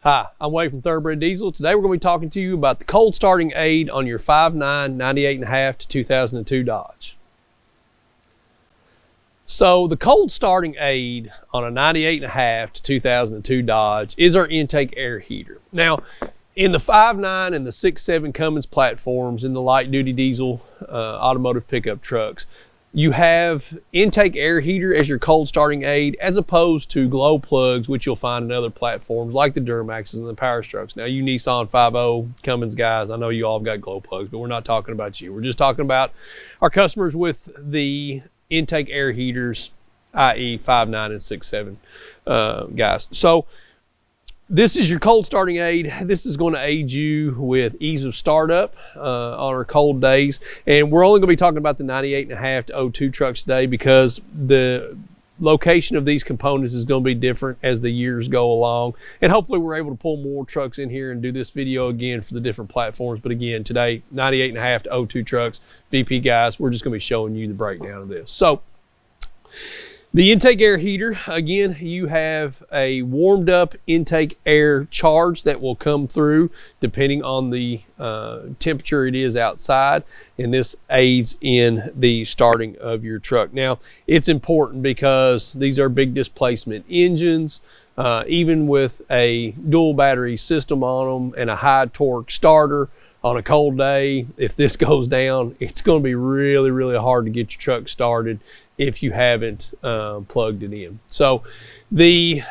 Hi, I'm Wade from Thoroughbred Diesel. Today we're going to be talking to you about the cold starting aid on your 5.9 98.5 to 2002 Dodge. So the cold starting aid on a 98.5 to 2002 Dodge is our intake air heater. Now, in the 5.9 and the 6.7 Cummins platforms in the light duty diesel automotive pickup trucks, you have intake air heater as your cold starting aid, as opposed to glow plugs, which you'll find in other platforms like the Duramaxes and the Power Strokes. Now, you Nissan 5.0 Cummins guys, I know you all have got glow plugs, but we're not talking about you. We're just talking about our customers with the intake air heaters, i.e. 5.9 and 6.7 guys. So this is your cold starting aid. This is going to aid you with ease of startup on our cold days. And we're only going to be talking about the 98.5 to 02 trucks today because the location of these components is going to be different as the years go along. And hopefully we're able to pull more trucks in here and do this video again for the different platforms. But again, today, 98.5 to 02 trucks, VP guys, we're just going to be showing you the breakdown of this. So the intake air heater, again, you have a warmed up intake air charge that will come through depending on the temperature it is outside, and this aids in the starting of your truck. Now, it's important because these are big displacement engines. Even with a dual battery system on them and a high torque starter, on a cold day, if this goes down, it's going to be really, really hard to get your truck started if you haven't plugged it in. So the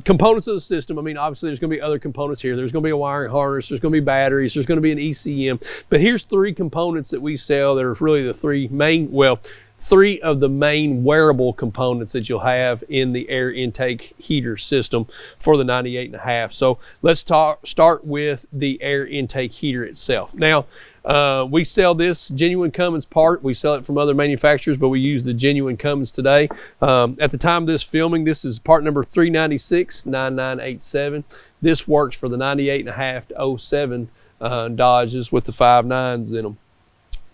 components of the system, I mean, obviously there's going to be other components here. There's going to be a wiring harness, there's going to be batteries, there's going to be an ECM, but here's three components that we sell that are really the three of the main wearable components that you'll have in the air intake heater system for the 98.5. So let's start with the air intake heater itself. Now, we sell this genuine Cummins part. We sell it from other manufacturers, but we use the genuine Cummins today. At the time of this filming, this is part number 396-9987. This works for the 98.5 to 07 Dodges with the 5.9s in them.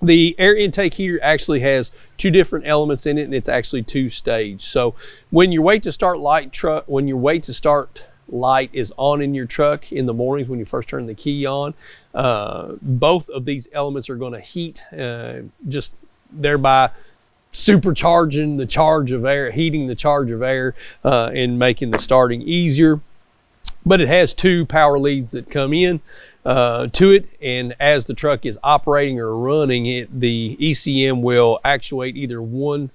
The air intake heater actually has two different elements in it, and it's actually two-stage. So when your wait to start light light is on in your truck in the mornings when you first turn the key on, both of these elements are going to heat, just thereby supercharging the charge of air, heating the charge of air, and making the starting easier. But it has two power leads that come in to it, and as the truck is operating or running it, the ECM will actuate either one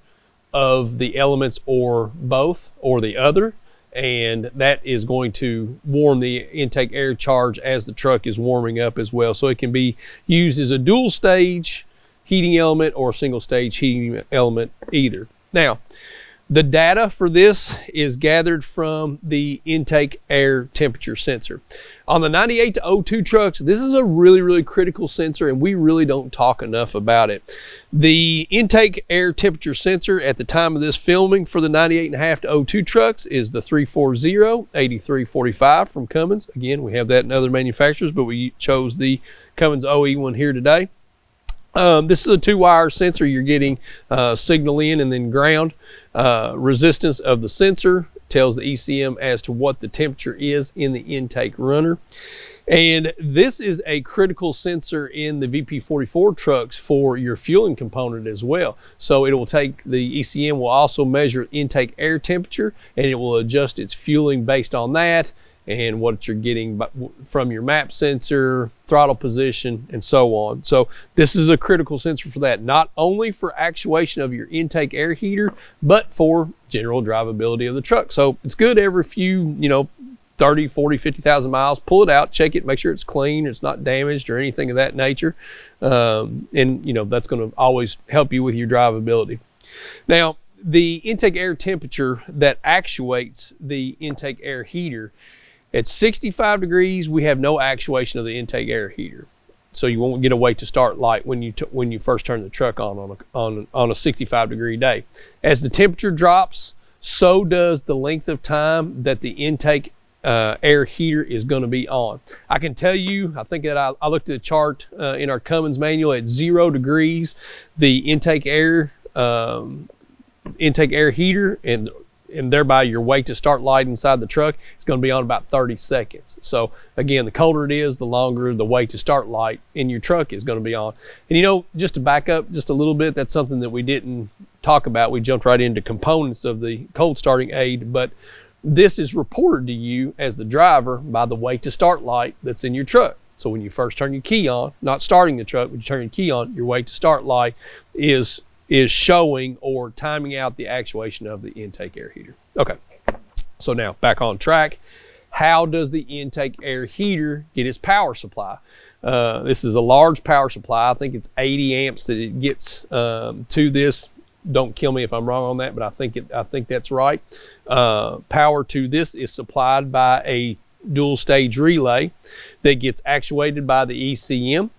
of the elements or both or the other, and that is going to warm the intake air charge as the truck is warming up as well. So it can be used as a dual stage heating element or a single stage heating element either. Now, the data for this is gathered from the intake air temperature sensor. On the 98 to 02 trucks, this is a really, really critical sensor, and we really don't talk enough about it. The intake air temperature sensor at the time of this filming for the 98.5 to 02 trucks is the 340-8345 from Cummins. Again, we have that in other manufacturers, but we chose the Cummins OE one here today. This is a two-wire sensor. You're getting signal in and then ground. Resistance of the sensor tells the ECM as to what the temperature is in the intake runner. And this is a critical sensor in the VP44 trucks for your fueling component as well. So it will take, the ECM will also measure intake air temperature, and it will adjust its fueling based on that and what you're getting from your map sensor, throttle position, and so on. So this is a critical sensor for that, not only for actuation of your intake air heater, but for general drivability of the truck. So it's good every few, 30, 40, 50,000 miles, pull it out, check it, make sure it's clean, it's not damaged or anything of that nature. And that's going to always help you with your drivability. Now, the intake air temperature that actuates the intake air heater, at 65 degrees, we have no actuation of the intake air heater. So you won't get a wait to start light when you first turn the truck on a 65 degree day. As the temperature drops, so does the length of time that the intake air heater is going to be on. I can tell you, I think that I looked at the chart in our Cummins manual at 0 degrees, the intake air heater and and thereby your wait to start light inside the truck is going to be on about 30 seconds. So again, the colder it is, the longer the wait to start light in your truck is going to be on. And you know, just to back up just a little bit, that's something that we didn't talk about. We jumped right into components of the cold starting aid, but this is reported to you as the driver by the wait to start light that's in your truck. So when you first turn your key on, not starting the truck, when you turn your key on, your wait to start light is showing or timing out the actuation of the intake air heater. Okay, so now back on track. How does the intake air heater get its power supply? This is a large power supply. I think it's 80 amps that it gets to this. Don't kill me if I'm wrong on that, but I think that's right. Power to this is supplied by a dual stage relay that gets actuated by the ECM.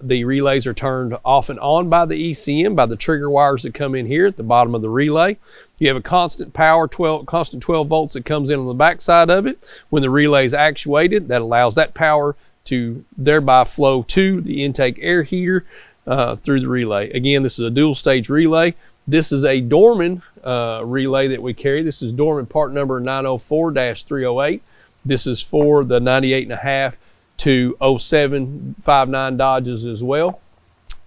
The relays are turned off and on by the ECM, by the trigger wires that come in here at the bottom of the relay. You have a constant power, constant 12 volts that comes in on the back side of it. When the relay is actuated, that allows that power to thereby flow to the intake air heater through the relay. Again, this is a dual stage relay. This is a Dorman relay that we carry. This is Dorman part number 904-308. This is for the 98.5 to 0759 Dodges as well.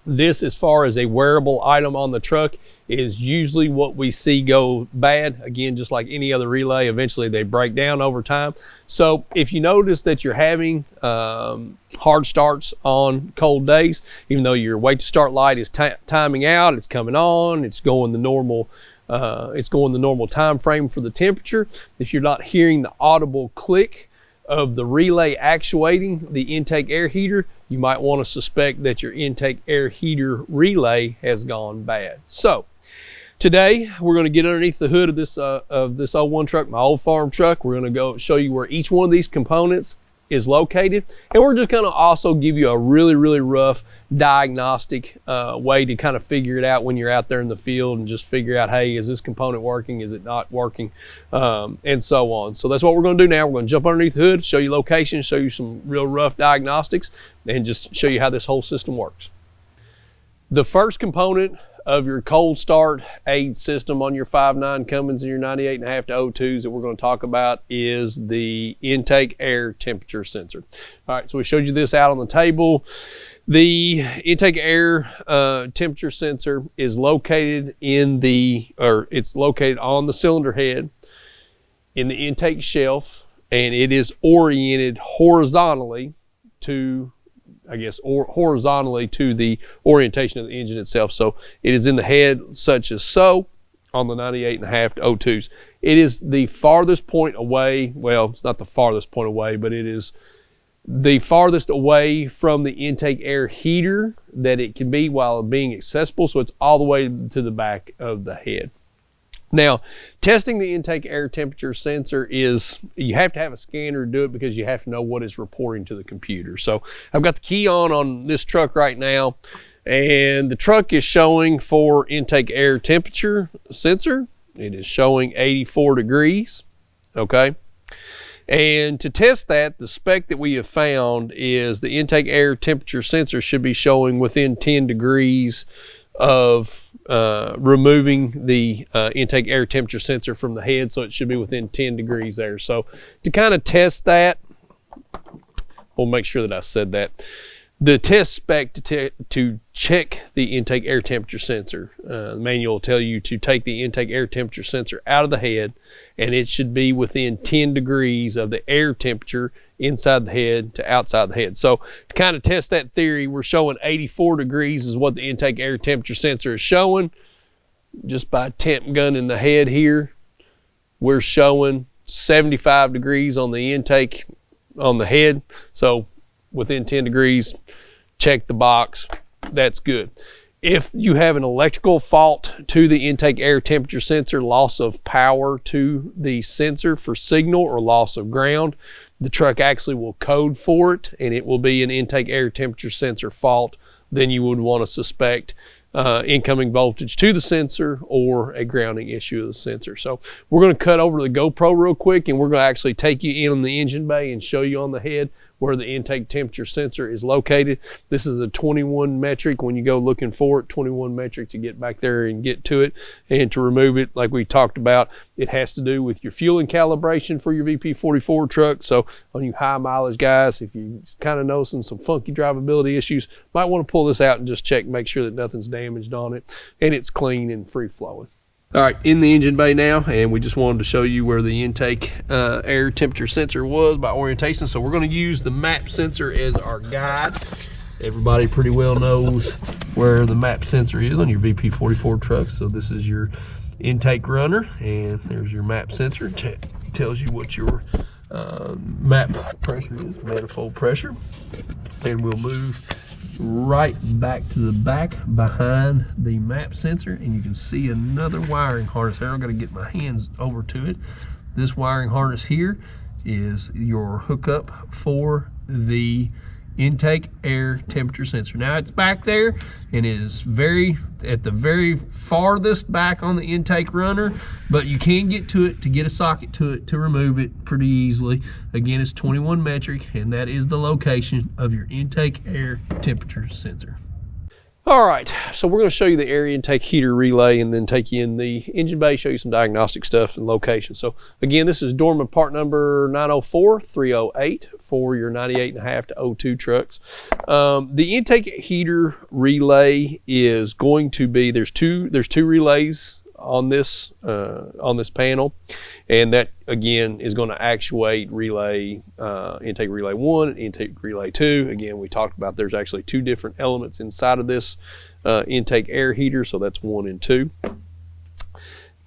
This, as far as a wearable item on the truck, is usually what we see go bad. Again, just like any other relay, eventually they break down over time. So if you notice that you're having hard starts on cold days, even though your wait to start light is timing out, it's coming on, it's going the normal time frame for the temperature. If you're not hearing the audible click of the relay actuating the intake air heater, you might want to suspect that your intake air heater relay has gone bad. So today we're going to get underneath the hood of this 01 truck, my old farm truck. We're going to go show you where each one of these components is located, and we're just going to also give you a really rough diagnostic way to kind of figure it out when you're out there in the field, and just figure out, hey, is this component working, is it not working, and so on. So that's what we're going to do now. We're going to jump underneath the hood, show you locations, show you some real rough diagnostics, and just show you how this whole system works. The first component of your cold start aid system on your 5.9 Cummins and your 98.5 to 02s that we're going to talk about is the intake air temperature sensor. All right, so we showed you this out on the table. The intake air temperature sensor is located it's located on the cylinder head in the intake shelf, and it is oriented horizontally to, horizontally to the orientation of the engine itself. So it is in the head such as so on the 98.5 to 02s. It is the farthest point away, well, it's not the farthest point away, but it is the farthest away from the intake air heater that it can be while being accessible. So it's all the way to the back of the head. Now, testing the intake air temperature sensor you have to have a scanner to do it, because you have to know what is reporting to the computer. So I've got the key on this truck right now, and the truck is showing for intake air temperature sensor. It is showing 84 degrees, okay? And to test that, the spec that we have found is the intake air temperature sensor should be showing within 10 degrees of removing the intake air temperature sensor from the head, so it should be within 10 degrees there. So to kind of test that, we'll make sure that I said that. The test spec to check the intake air temperature sensor, the manual will tell you to take the intake air temperature sensor out of the head, and it should be within 10 degrees of the air temperature inside the head to outside the head. So to kind of test that theory, we're showing 84 degrees is what the intake air temperature sensor is showing. Just by temp gun in the head here, we're showing 75 degrees on the intake on the head. So within 10 degrees, check the box, that's good. If you have an electrical fault to the intake air temperature sensor, loss of power to the sensor for signal or loss of ground, the truck actually will code for it, and it will be an intake air temperature sensor fault. Then you would want to suspect incoming voltage to the sensor or a grounding issue of the sensor. So we're going to cut over to the GoPro real quick, and we're going to actually take you in on the engine bay and show you on the head where the intake temperature sensor is located. This is a 21 metric when you go looking for it, 21 metric to get back there and get to it. And to remove it, like we talked about, it has to do with your fueling calibration for your VP44 truck. So on you high mileage guys, if you kind of noticing some funky drivability issues, might want to pull this out and just check, make sure that nothing's damaged on it and it's clean and free flowing. All right, in the engine bay now, and we just wanted to show you where the intake air temperature sensor was by orientation. So we're going to use the map sensor as our guide. Everybody pretty well knows where the map sensor is on your VP44 truck. So this is your intake runner, and there's your map sensor. It tells you what your map pressure is, manifold pressure. And we'll move right back to the back behind the map sensor, and you can see another wiring harness there. I'm going to get my hands over to it. This wiring harness here is your hookup for the intake air temperature sensor. Now it's back there and is at the very farthest back on the intake runner, but you can get to it to get a socket to it to remove it pretty easily. Again, it's 21 metric, and that is the location of your intake air temperature sensor. All right, so we're going to show you the air intake heater relay and then take you in the engine bay, show you some diagnostic stuff and location. So again, this is Dorman part number 904308 for your 98.5 to 02 trucks. The intake heater relay is going to be, there's two relays on this panel, and that again is going to actuate relay intake relay 1 and intake relay 2. Again, we talked about there's actually two different elements inside of this intake air heater, so that's 1 and 2.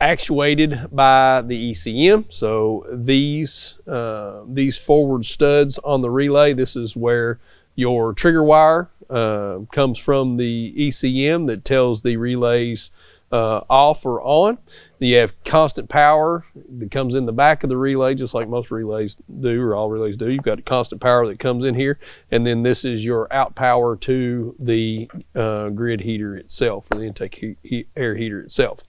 Actuated by the ECM. So these forward studs on the relay, this is where your trigger wire comes from the ECM that tells the relays off or on. You have constant power that comes in the back of the relay, just like most relays do, or all relays do. You've got constant power that comes in here, and then this is your out power to the grid heater itself, or the intake air heater itself.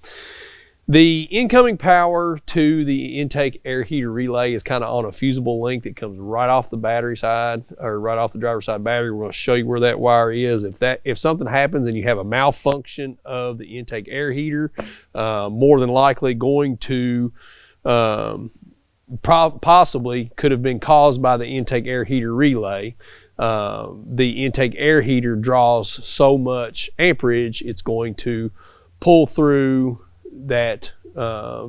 The incoming power to the intake air heater relay is kind of on a fusible link that comes right off the battery side, or right off the driver's side battery. We're going to show you where that wire is. If something happens and you have a malfunction of the intake air heater, more than likely going to possibly could have been caused by the intake air heater relay. The intake air heater draws so much amperage, it's going to pull through that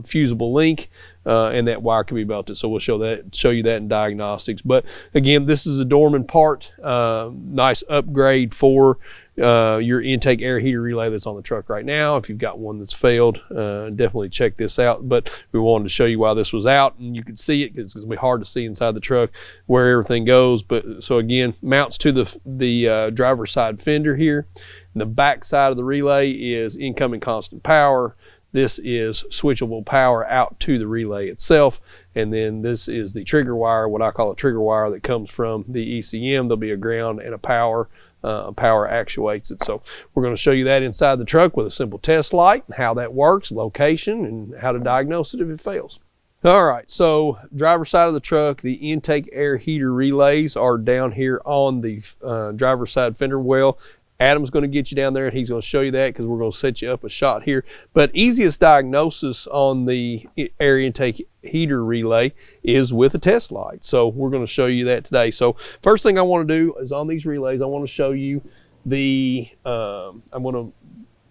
fusible link, and that wire can be melted. So we'll show you that in diagnostics. But again, this is a Dorman part, nice upgrade for your intake air heater relay that's on the truck right now. If you've got one that's failed, definitely check this out. But we wanted to show you why this was out, and you can see it because it's going to be hard to see inside the truck where everything goes. But so again, mounts to the driver's side fender here. And the back side of the relay is incoming constant power. This is switchable power out to the relay itself. And then this is the trigger wire, what I call a trigger wire, that comes from the ECM. There'll be a ground and a power. Power actuates it. So we're going to show you that inside the truck with a simple test light, how that works, location, and how to diagnose it if it fails. All right, so driver's side of the truck, the intake air heater relays are down here on the driver's side fender well. Adam's going to get you down there, and he's going to show you that because we're going to set you up a shot here. But easiest diagnosis on the air intake heater relay is with a test light. So we're going to show you that today. So first thing I want to do is on these relays, I want to show you the, I'm going to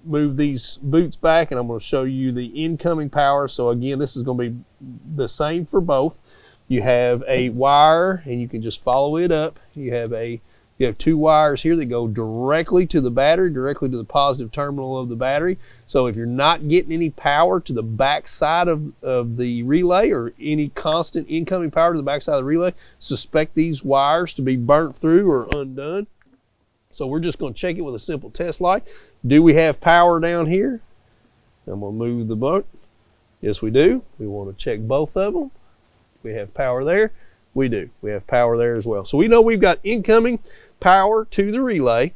move these boots back, and I'm going to show you the incoming power. So again, this is going to be the same for both. You have a wire, and you can just follow it up. You have two wires here that go directly to the battery, directly to the positive terminal of the battery. So if you're not getting any power to the back side of the relay, or any constant incoming power to the back side of the relay, suspect these wires to be burnt through or undone. So we're just going to check it with a simple test light. Do we have power down here? I'm going to move the boat. Yes, we do. We want to check both of them. We have power there. We do. We have power there as well. So we know we've got incoming power to the relay.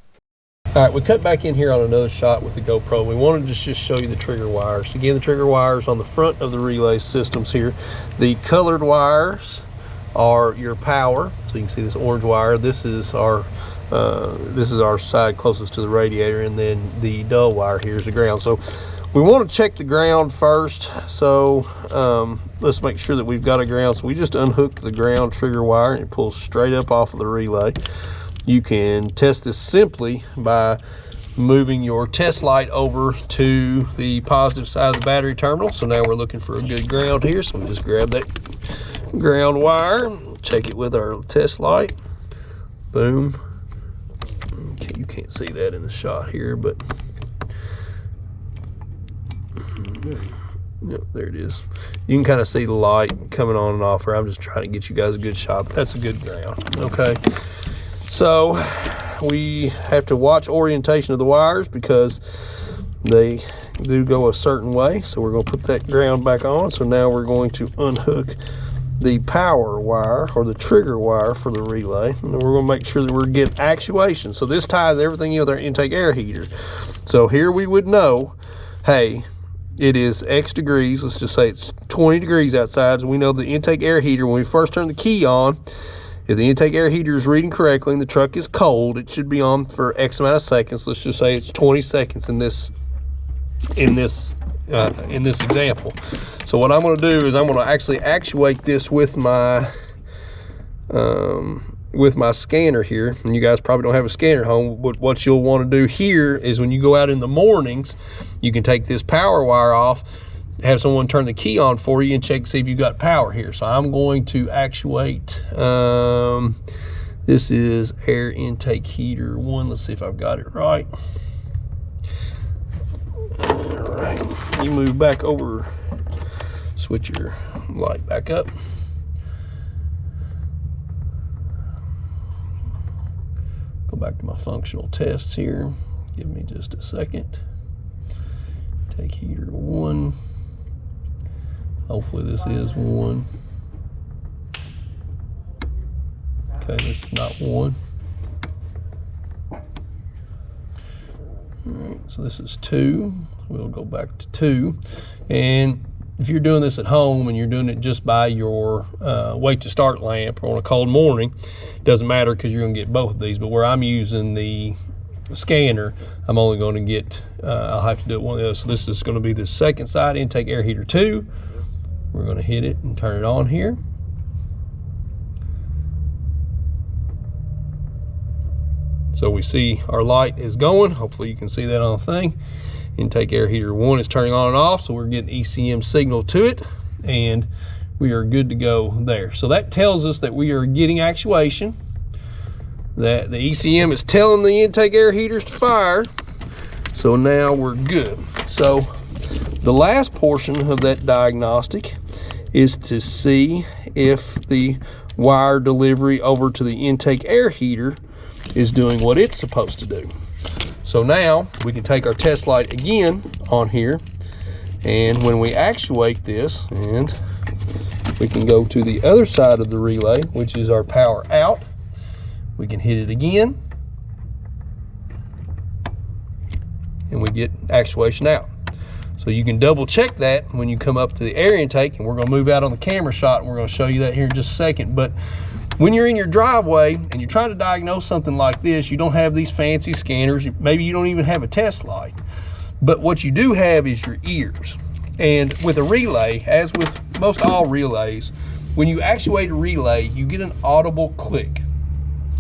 All right, we cut back in here on another shot with the GoPro. We wanted to just show you the trigger wires. Again, the trigger wires on the front of the relay systems here. The colored wires are your power. So you can see this orange wire. This is our side closest to the radiator, and then the dull wire here is the ground. So we want to check the ground first. So let's make sure that we've got a ground. So we just unhook the ground trigger wire and it pulls straight up off of the relay. You can test this simply by moving your test light over to the positive side of the battery terminal. So now we're looking for a good ground here. So we just grab that ground wire, check it with our test light. Boom. Okay, you can't see that in the shot here, but yep, there it is. You can kind of see the light coming on and off there. I'm just trying to get you guys a good shot, but that's a good ground. Okay, so we have to watch orientation of the wires because they do go a certain way. So we're going to put that ground back on. So now we're going to unhook the power wire or the trigger wire for the relay, and we're going to make sure that we're getting actuation. So this ties everything in with our intake air heater. So here we would know, hey, it is X degrees. Let's just say it's 20 degrees outside. So we know the intake air heater, when we first turn the key on, if the intake air heater is reading correctly and the truck is cold, it should be on for X amount of seconds. Let's just say it's 20 seconds in this example. So what I'm going to do is I'm going to actually actuate this with my scanner here. And you guys probably don't have a scanner at home, but what you'll want to do here is when you go out in the mornings, you can take this power wire off, have someone turn the key on for you and check to see if you've got power here. So I'm going to actuate, this is air intake heater 1. Let's see if I've got it right. All right, you move back over, switch your light back up. Go back to my functional tests here. Give me just a second. Take heater 1. Hopefully this is 1. Okay, this is not 1. All right, so this is 2. We'll go back to 2. And if you're doing this at home and you're doing it just by your wait to start lamp or on a cold morning, it doesn't matter because you're going to get both of these. But where I'm using the scanner, I'm only going to get, I'll have to do it one of those. So this is going to be the second side, intake air heater 2. We're going to hit it and turn it on here. So we see our light is going. Hopefully you can see that on the thing. Intake air heater 1 is turning on and off, so we're getting ECM signal to it, and we are good to go there. So that tells us that we are getting actuation, that the ECM is telling the intake air heaters to fire. So now we're good. So the last portion of that diagnostic is to see if the wire delivery over to the intake air heater is doing what it's supposed to do. So now we can take our test light again on here, and when we actuate this, and we can go to the other side of the relay, which is our power out, we can hit it again and we get actuation out. So you can double check that when you come up to the air intake, and we're going to move out on the camera shot and we're going to show you that here in just a second. But when you're in your driveway and you're trying to diagnose something like this, you don't have these fancy scanners. Maybe you don't even have a test light. But what you do have is your ears. And with a relay, as with most all relays, when you actuate a relay, you get an audible click.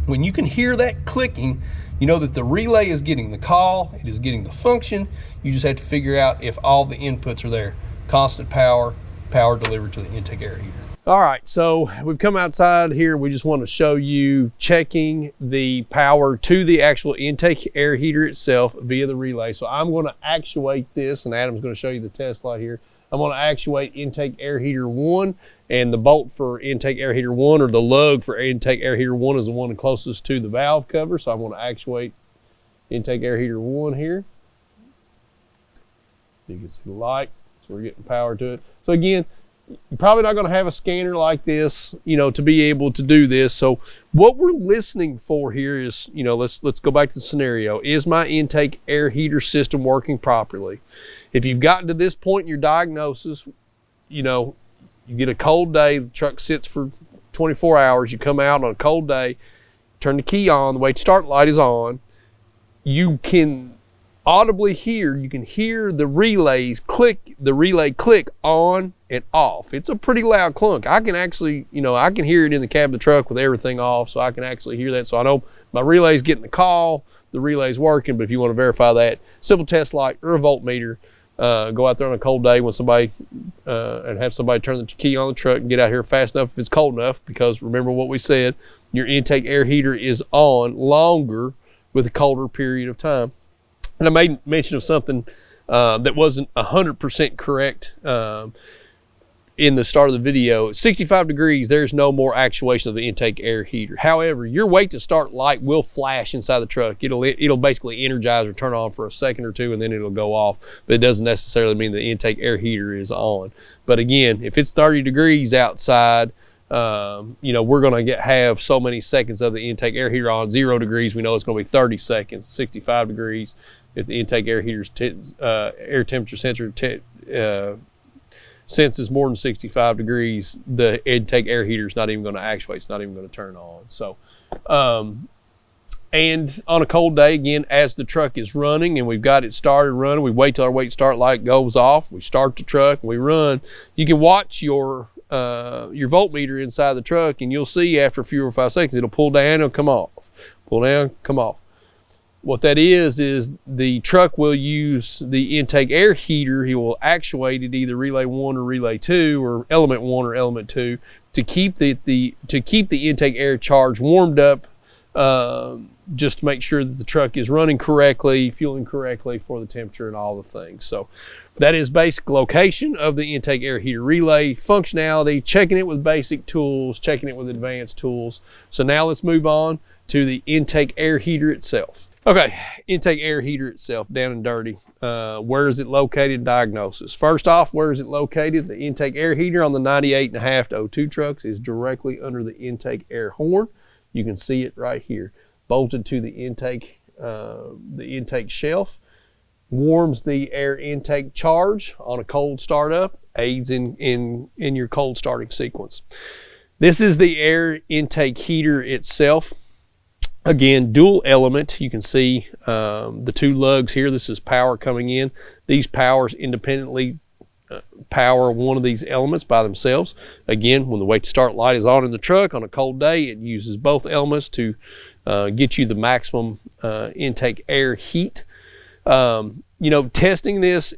When you can hear that clicking, you know that the relay is getting the call, it is getting the function. You just have to figure out if all the inputs are there. Constant power, power delivered to the intake air heater. All right, so we've come outside here. We just want to show you checking the power to the actual intake air heater itself via the relay. So I'm going to actuate this, and Adam's going to show you the test light here. I'm going to actuate intake air heater 1, and the bolt for intake air heater 1, or the lug for intake air heater 1, is the one closest to the valve cover. So I'm going to actuate intake air heater 1 here. You can see the light, so we're getting power to it. So again, you're probably not going to have a scanner like this, to be able to do this. So what we're listening for here is, let's go back to the scenario. Is my intake air heater system working properly? If you've gotten to this point in your diagnosis, you get a cold day, the truck sits for 24 hours, you come out on a cold day, turn the key on, the wait start light is on, you can audibly hear, you can hear the relay click on and off. It's a pretty loud clunk. I can actually, I can hear it in the cab of the truck with everything off, so I can actually hear that. So I know my relay's getting the call, the relay's working. But if you want to verify that, simple test light or a voltmeter, go out there on a cold day when somebody, and have somebody turn the key on the truck and get out here fast enough if it's cold enough, because remember what we said, your intake air heater is on longer with a colder period of time. And I made mention of something that wasn't 100% correct in the start of the video. 65 degrees, there's no more actuation of the intake air heater. However, your wait to start light will flash inside the truck. It'll basically energize or turn on for a second or two, and then it'll go off. But it doesn't necessarily mean the intake air heater is on. But again, if it's 30 degrees outside, we're going to have so many seconds of the intake air heater on. 0 degrees, we know it's going to be 30 seconds. 65 degrees, if the intake air heater's air temperature sensor senses more than 65 degrees, the intake air heater is not even going to actuate. It's not even going to turn on. So, and on a cold day, again, as the truck is running and we've got it started running, we wait till our wait start light goes off. We start the truck, we run. You can watch your voltmeter inside the truck, and you'll see after a few or 5 seconds, it'll pull down, it'll come off. Pull down, come off. What that is the truck will use the intake air heater. He will actuate it, either relay 1 or relay 2 or element 1 or element 2, to keep the intake air charge warmed up, just to make sure that the truck is running correctly, fueling correctly for the temperature and all the things. So that is basic location of the intake air heater relay, functionality, checking it with basic tools, checking it with advanced tools. So now let's move on to the intake air heater itself. Okay, intake air heater itself, down and dirty. Where is it located? Diagnosis. First off, where is it located? The intake air heater on the 98.5 to 02 trucks is directly under the intake air horn. You can see it right here, bolted to the intake shelf. Warms the air intake charge on a cold startup, aids in your cold starting sequence. This is the air intake heater itself. Again, dual element. You can see the 2 lugs here. This is power coming in. These powers independently power one of these elements by themselves. Again, when the wait to start light is on in the truck on a cold day, it uses both elements to get you the maximum intake air heat. Testing this,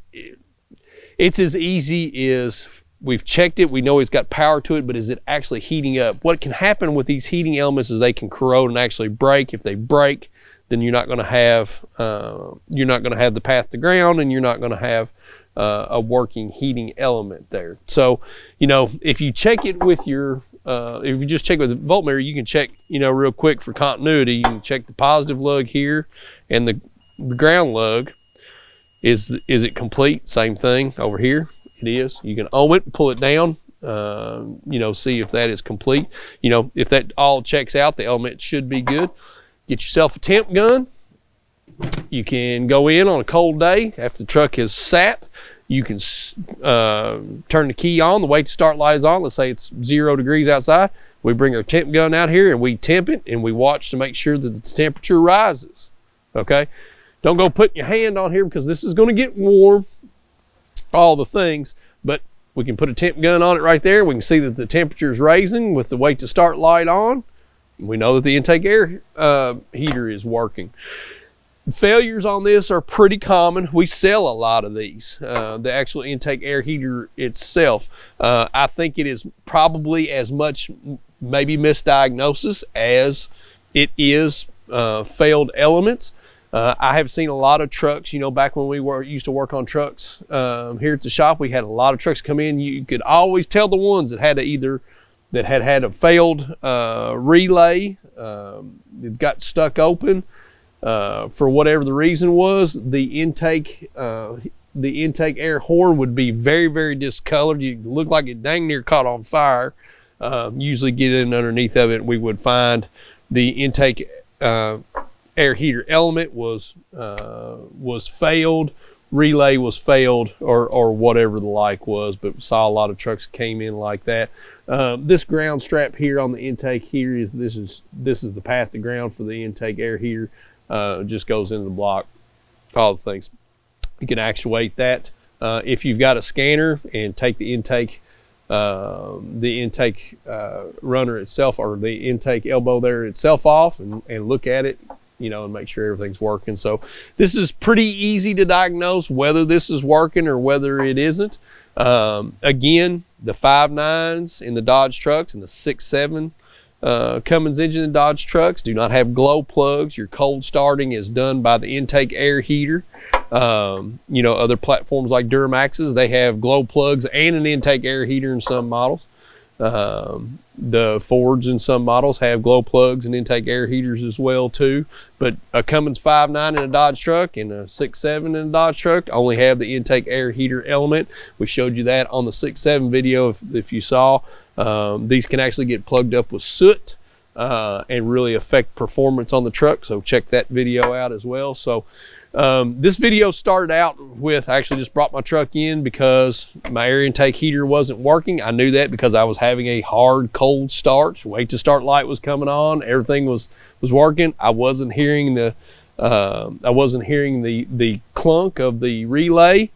it's as easy as we've checked it. We know it's got power to it, but is it actually heating up? What can happen with these heating elements is they can corrode and actually break. If they break, then you're not going to have the path to ground, and you're not going to have a working heating element there. So, if you check it with your if you just check with the voltmeter, you can check, real quick for continuity. You can check the positive lug here and the ground lug. Is it complete? Same thing over here. It is. You can ohm it, pull it down, see if that is complete. If that all checks out, the element should be good. Get yourself a temp gun. You can go in on a cold day after the truck has sat. You can turn the key on, the wait to start light is on. Let's say it's 0 degrees outside. We bring our temp gun out here and we temp it, and we watch to make sure that the temperature rises. Okay? Don't go putting your hand on here, because this is going to get warm, all the things, but we can put a temp gun on it right there. We can see that the temperature is raising with the wait to start light on. We know that the intake air heater is working. Failures on this are pretty common. We sell a lot of these. The actual intake air heater itself, I think it is probably as much maybe misdiagnosis as it is failed elements. I have seen a lot of trucks, back when we used to work on trucks here at the shop, we had a lot of trucks come in. You could always tell the ones that had had a failed relay, it got stuck open for whatever the reason was. The intake air horn would be very, very discolored. You look like it dang near caught on fire. Usually get in underneath of it, we would find the intake air heater element was failed, relay was failed or whatever the like was, but saw a lot of trucks came in like that. This ground strap here on the intake here is this is the path to ground for the intake air heater. Just goes into the block, all the things. You can actuate that. If you've got a scanner, and take the intake runner itself, or the intake elbow there itself off, and look at it, you know, and make sure everything's working. So this is pretty easy to diagnose whether this is working or whether it isn't. Again, the 5.9s in the Dodge trucks and the 6.7 Cummins engine in Dodge trucks do not have glow plugs. Your cold starting is done by the intake air heater. You know, other platforms like Duramaxes, they have glow plugs and an intake air heater in some models. The Fords in some models have glow plugs and intake air heaters as well too. But a Cummins 5.9 in a Dodge truck and a 6.7 in a Dodge truck only have the intake air heater element. We showed you that on the 6.7 video if you saw. These can actually get plugged up with soot and really affect performance on the truck, so check that video out as well. So this video started out with, I actually just brought my truck in because my air intake heater wasn't working. I knew that because I was having a hard cold start. Wait to start light was coming on, everything was working. I wasn't hearing the clunk of the relay.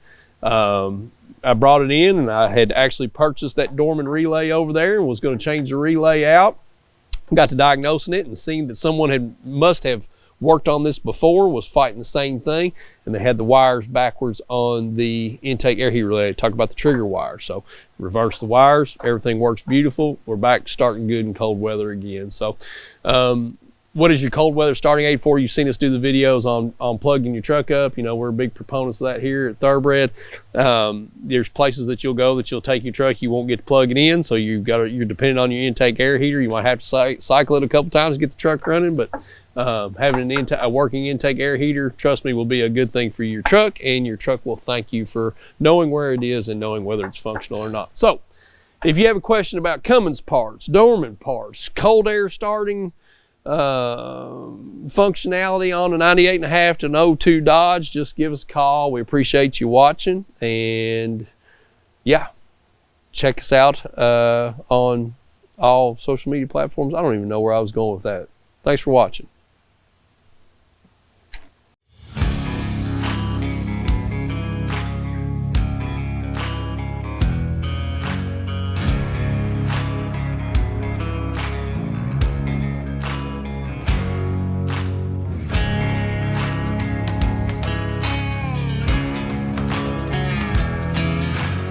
I brought it in, and I had actually purchased that Dorman relay over there and was going to change the relay out. Got to diagnosing it and seeing that someone must have worked on this before, was fighting the same thing, and they had the wires backwards on the intake air heater relay. Talk about the trigger wires. So reverse the wires, everything works beautiful. We're back starting good in cold weather again. So what is your cold weather starting aid for? You've seen us do the videos on plugging your truck up. You know, we're big proponents of that here at Thoroughbred. There's places that you'll go that you'll take your truck, you won't get to plug it in, so you're dependent on your intake air heater. You might have to cycle it a couple times to get the truck running, but having a working intake air heater, trust me, will be a good thing for your truck, and your truck will thank you for knowing where it is and knowing whether it's functional or not. So if you have a question about Cummins parts, Dorman parts, cold air starting functionality on a 98.5 to an 02 Dodge, just give us a call. We appreciate you watching, and yeah, check us out on all social media platforms. I don't even know where I was going with that. Thanks for watching.